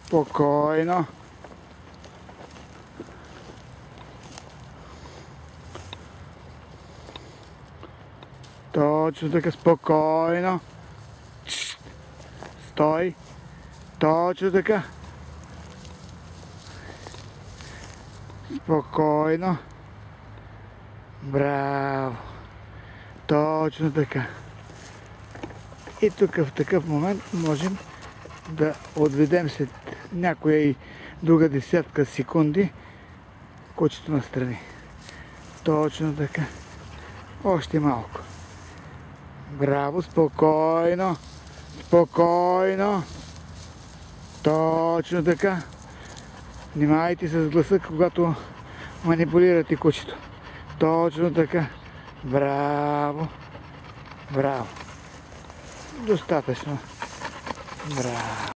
Спокойно. Точно така, спокойно. Стой. Точно така. Спокойно. Браво. Точно така. И тук в такъв момент можем да отведем след някоя и друга десятка секунди кучето настрани. Точно така. Още малко. Браво, спокойно. Спокойно. Точно така. Внимавайте с гласа, когато манипулирате кучето. Точно така. Браво. Браво. Достатъчно. Браво.